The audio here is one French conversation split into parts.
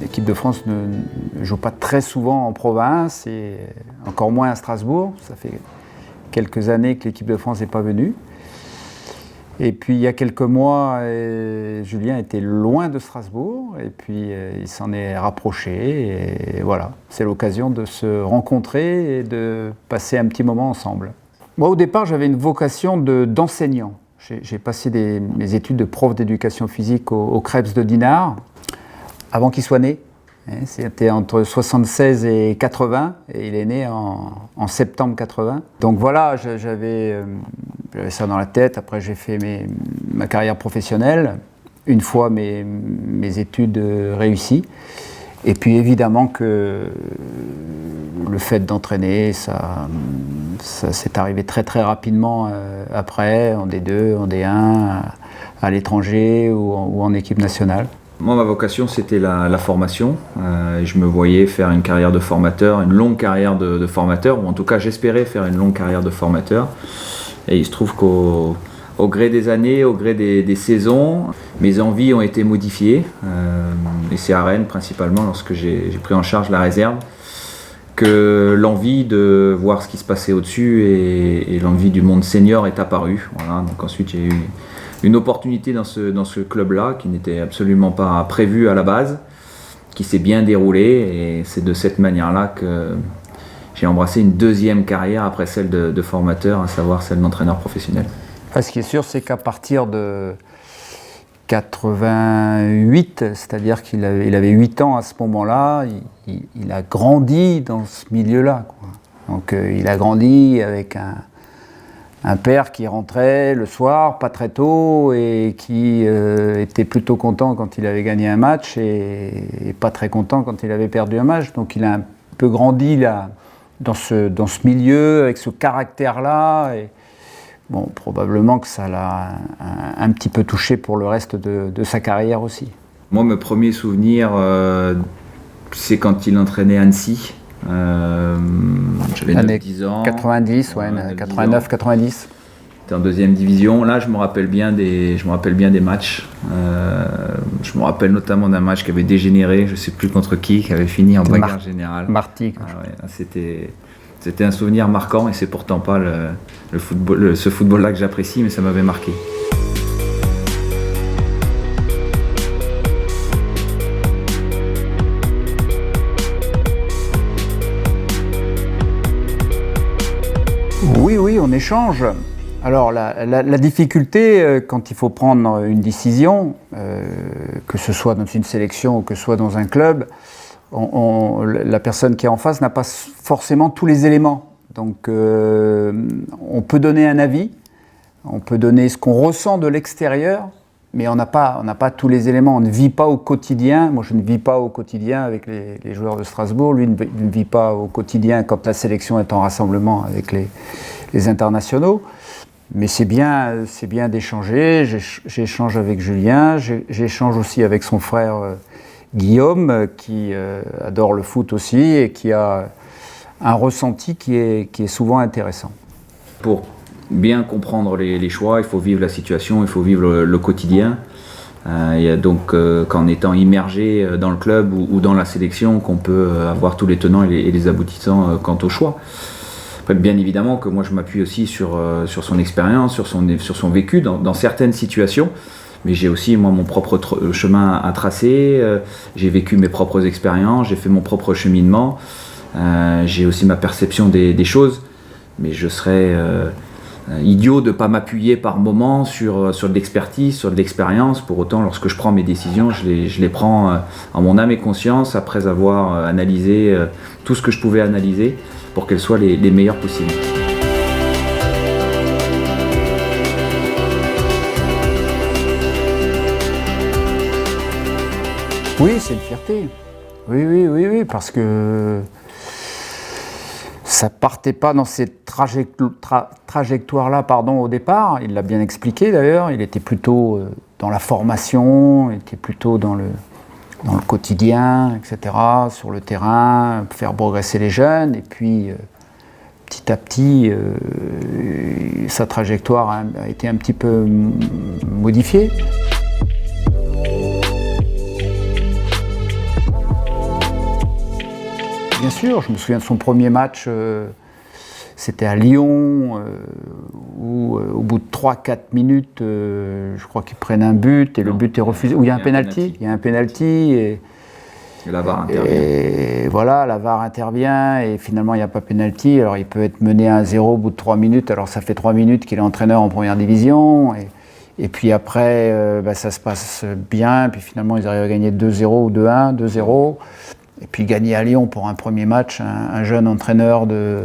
l'équipe de France ne joue pas très souvent en province et encore moins à Strasbourg. Ça fait quelques années que l'équipe de France n'est pas venue. Et puis il y a quelques mois, Julien était loin de Strasbourg et puis il s'en est rapproché. Et voilà, c'est l'occasion de se rencontrer et de passer un petit moment ensemble. Moi, au départ, j'avais une vocation d'enseignant. J'ai passé mes études de prof d'éducation physique au Krebs de Dinard, avant qu'il soit né. C'était entre 76 et 80, et il est né en septembre 80. Donc voilà, j'avais ça dans la tête. Après, j'ai fait ma carrière professionnelle, une fois mes études réussies. Et puis évidemment que le fait d'entraîner, ça s'est arrivé très très rapidement après, en D2, en D1, à l'étranger ou en équipe nationale. Moi, ma vocation, c'était la formation. Je me voyais faire une carrière de formateur, une longue carrière de formateur, ou en tout cas, j'espérais faire une longue carrière de formateur. Et il se trouve qu'au gré des années, au gré des saisons, mes envies ont été modifiées. Et c'est à Rennes, principalement, lorsque j'ai pris en charge la réserve, que l'envie de voir ce qui se passait au-dessus et l'envie du monde senior est apparue. Voilà. Donc ensuite, j'ai eu une opportunité dans ce club-là qui n'était absolument pas prévu à la base, qui s'est bien déroulé, et c'est de cette manière-là que j'ai embrassé une deuxième carrière après celle de formateur, à savoir celle d'entraîneur professionnel. Ce qui est sûr, c'est qu'à partir de 88, c'est-à-dire qu'il avait 8 ans à ce moment-là, il a grandi dans ce milieu-là, quoi. Donc il a grandi avec un père qui rentrait le soir, pas très tôt, et qui était plutôt content quand il avait gagné un match et pas très content quand il avait perdu un match. Donc il a un peu grandi là, dans ce milieu, avec ce caractère-là. Et bon, probablement que ça l'a un petit peu touché pour le reste de sa carrière aussi. Moi, mes premiers souvenirs, c'est quand il entraînait Annecy. J'avais 9-10 ans. 90, ouais, 89-90. C'était en deuxième division. Là, je me rappelle bien des matchs. Je me rappelle notamment d'un match qui avait dégénéré, je ne sais plus contre qui avait fini en bagarre générale. Marty. C'était un souvenir marquant, et c'est pourtant pas ce football-là que j'apprécie, mais ça m'avait marqué. Oui, on échange. Alors la difficulté, quand il faut prendre une décision, que ce soit dans une sélection ou que ce soit dans un club, la personne qui est en face n'a pas forcément tous les éléments. Donc on peut donner un avis, on peut donner ce qu'on ressent de l'extérieur, mais on n'a pas tous les éléments. On ne vit pas au quotidien. Moi, je ne vis pas au quotidien avec les joueurs de Strasbourg. Lui ne vit pas au quotidien quand la sélection est en rassemblement avec les internationaux. Mais c'est bien d'échanger. J'échange avec Julien, j'échange aussi avec son frère Guillaume, qui adore le foot aussi et qui a un ressenti qui est souvent intéressant. Pour bien comprendre les choix, il faut vivre la situation, il faut vivre le quotidien. Il y a donc qu'en étant immergé dans le club ou dans la sélection qu'on peut avoir tous les tenants et les aboutissants quant au choix. Après, bien évidemment que moi je m'appuie aussi sur son expérience, sur son vécu dans certaines situations, mais j'ai aussi moi mon propre chemin à tracer, j'ai vécu mes propres expériences, j'ai fait mon propre cheminement, j'ai aussi ma perception des choses, mais je serais idiot de ne pas m'appuyer par moments sur de l'expertise, sur de l'expérience. Pour autant, lorsque je prends mes décisions, je les prends en mon âme et conscience, après avoir analysé tout ce que je pouvais analyser pour qu'elles soient les meilleures possibles. Oui, c'est une fierté. Oui, parce que ça partait pas dans cette trajectoire-là, au départ. Il l'a bien expliqué d'ailleurs. Il était plutôt dans la formation, il était plutôt dans le quotidien, etc., sur le terrain, faire progresser les jeunes. Et puis, petit à petit, sa trajectoire a été un petit peu modifiée. bien sûr, je me souviens de son premier match, c'était à Lyon, où au bout de 3-4 minutes, je crois qu'ils prennent un but et le but est refusé. Où il y a un penalty. Il y a un penalty et la VAR intervient. Et voilà, la VAR intervient et finalement il n'y a pas penalty. Alors il peut être mené à 1-0 au bout de 3 minutes. Alors ça fait 3 minutes qu'il est entraîneur en première division. Et puis après, ça se passe bien. Puis finalement ils arrivent à gagner 2-0 ou 2-1, 2-0. Et puis gagner à Lyon pour un premier match, un jeune entraîneur de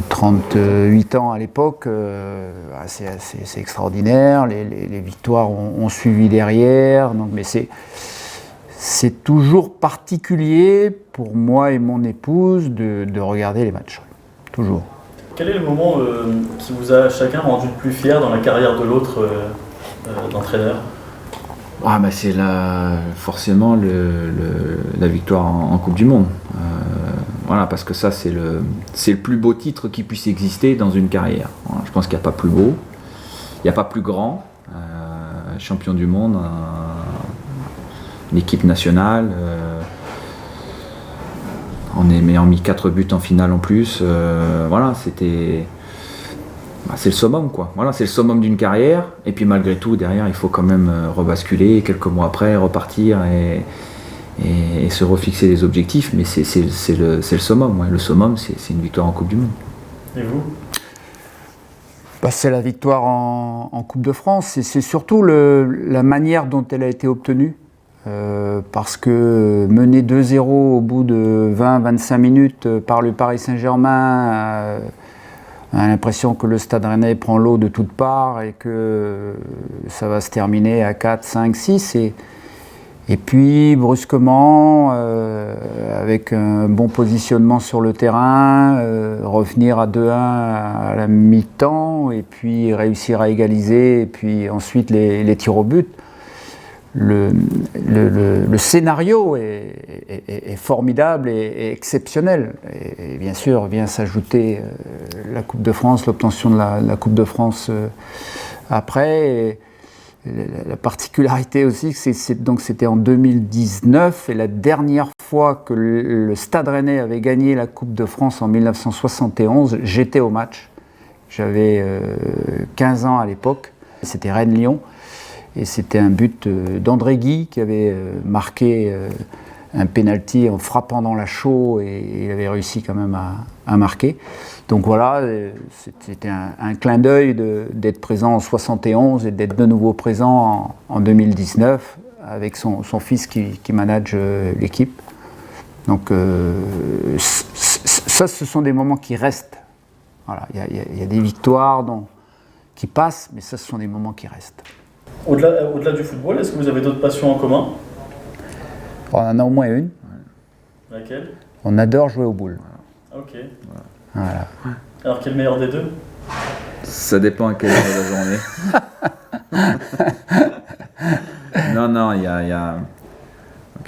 38 ans à l'époque, c'est extraordinaire. Les victoires ont suivi derrière. Donc, mais c'est toujours particulier pour moi et mon épouse de regarder les matchs. Toujours. Quel est le moment qui vous a chacun rendu le plus fier dans la carrière de l'autre d'entraîneur ? C'est forcément la victoire en Coupe du Monde. Voilà, parce que ça, c'est le plus beau titre qui puisse exister dans une carrière. Voilà, je pense qu'il n'y a pas plus beau, il n'y a pas plus grand. Champion du monde, l'équipe nationale, on a mis 4 buts en finale en plus. Voilà, c'est le summum, quoi. Voilà, c'est le summum d'une carrière. Et puis malgré tout, derrière, il faut quand même rebasculer. Quelques mois après, repartir et se refixer des objectifs. Mais c'est le summum. Ouais. Le summum, c'est une victoire en Coupe du Monde. Et vous ? C'est la victoire en Coupe de France. Et c'est surtout la manière dont elle a été obtenue. Parce que mener 2-0 au bout de 20-25 minutes par le Paris Saint-Germain, on a l'impression que le Stade Rennais prend l'eau de toutes parts et que ça va se terminer à 4, 5, 6. Et puis brusquement, avec un bon positionnement sur le terrain, revenir à 2-1 à la mi-temps et puis réussir à égaliser et puis ensuite les tirs au but. Le scénario est formidable et exceptionnel. Et bien sûr, vient s'ajouter la Coupe de France, l'obtention de la Coupe de France après. Et la particularité aussi, c'était en 2019, et la dernière fois que le Stade Rennais avait gagné la Coupe de France en 1971, j'étais au match. J'avais 15 ans à l'époque. C'était Rennes-Lyon. Et c'était un but d'André Guy qui avait marqué un penalty en frappant dans la chaux et il avait réussi quand même à marquer. Donc voilà, c'était un clin d'œil d'être présent en 71 et d'être de nouveau présent en 2019 avec son fils qui manage l'équipe. Donc ça, ce sont des moments qui restent. Voilà, il y a des victoires qui passent, mais ça, ce sont des moments qui restent. Au-delà du football, est-ce que vous avez d'autres passions en commun ? On en a au moins une. Laquelle ? On adore jouer aux boules. Ok. Voilà. Alors, quel est le meilleur des deux ? Ça dépend à quelle heure de la journée. Non, il y a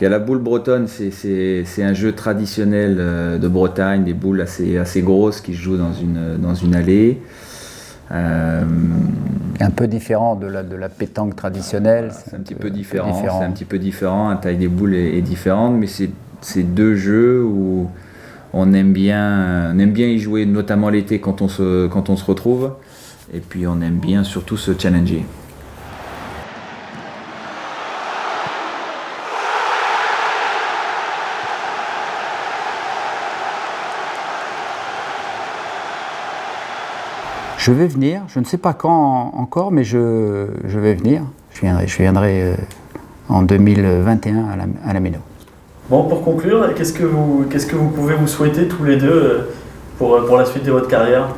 la boule bretonne, c'est un jeu traditionnel de Bretagne, des boules assez grosses qui se jouent dans une allée. Un peu différent de la pétanque traditionnelle. Voilà, c'est un petit peu différent. C'est un petit peu différent. La taille des boules est différente, mais c'est deux jeux où on aime bien y jouer, notamment l'été quand on se retrouve. Et puis on aime bien surtout se challenger. Je vais venir, je ne sais pas quand encore, mais je vais venir. Je viendrai en 2021 à la Méno. Bon, pour conclure, qu'est-ce que vous pouvez vous souhaiter tous les deux pour la suite de votre carrière ?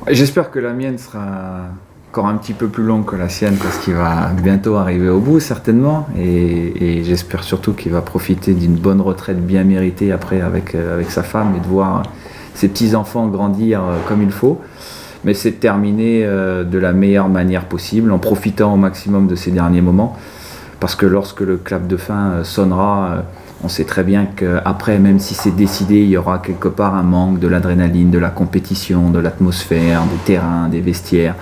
J'espère que la mienne sera encore un petit peu plus longue que la sienne parce qu'il va bientôt arriver au bout certainement et j'espère surtout qu'il va profiter d'une bonne retraite bien méritée après avec sa femme et de voir ses petits-enfants grandir comme il faut. Mais c'est de terminer de la meilleure manière possible en profitant au maximum de ces derniers moments parce que lorsque le clap de fin sonnera, on sait très bien qu'après, même si c'est décidé, il y aura quelque part un manque de l'adrénaline, de la compétition, de l'atmosphère, des terrains, des vestiaires.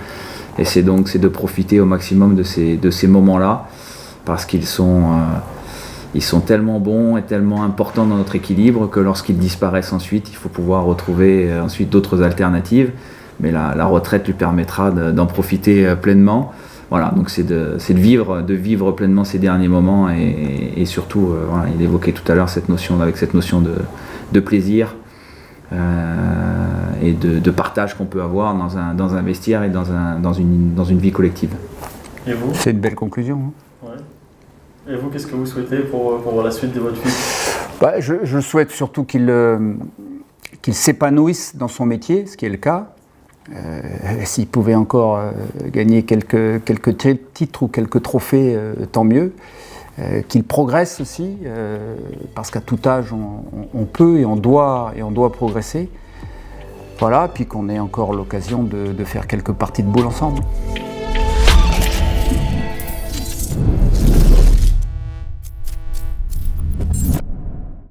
Et c'est de profiter au maximum de ces moments-là, parce qu'ils sont ils sont tellement bons et tellement importants dans notre équilibre que lorsqu'ils disparaissent ensuite, il faut pouvoir retrouver ensuite d'autres alternatives. Mais la retraite lui permettra d'en profiter pleinement. Voilà, donc c'est de vivre pleinement ces derniers moments et surtout, voilà, il évoquait tout à l'heure cette notion de plaisir et de partage qu'on peut avoir dans un vestiaire et dans une vie collective. Et vous ? C'est une belle conclusion. Hein. Ouais. Et vous, qu'est-ce que vous souhaitez pour la suite de votre vie ? Je souhaite surtout qu'il s'épanouisse dans son métier, ce qui est le cas. S'il pouvait encore gagner quelques titres ou quelques trophées, tant mieux. Qu'il progresse aussi, parce qu'à tout âge, on peut et on doit progresser. Voilà, puis qu'on ait encore l'occasion de faire quelques parties de boule ensemble.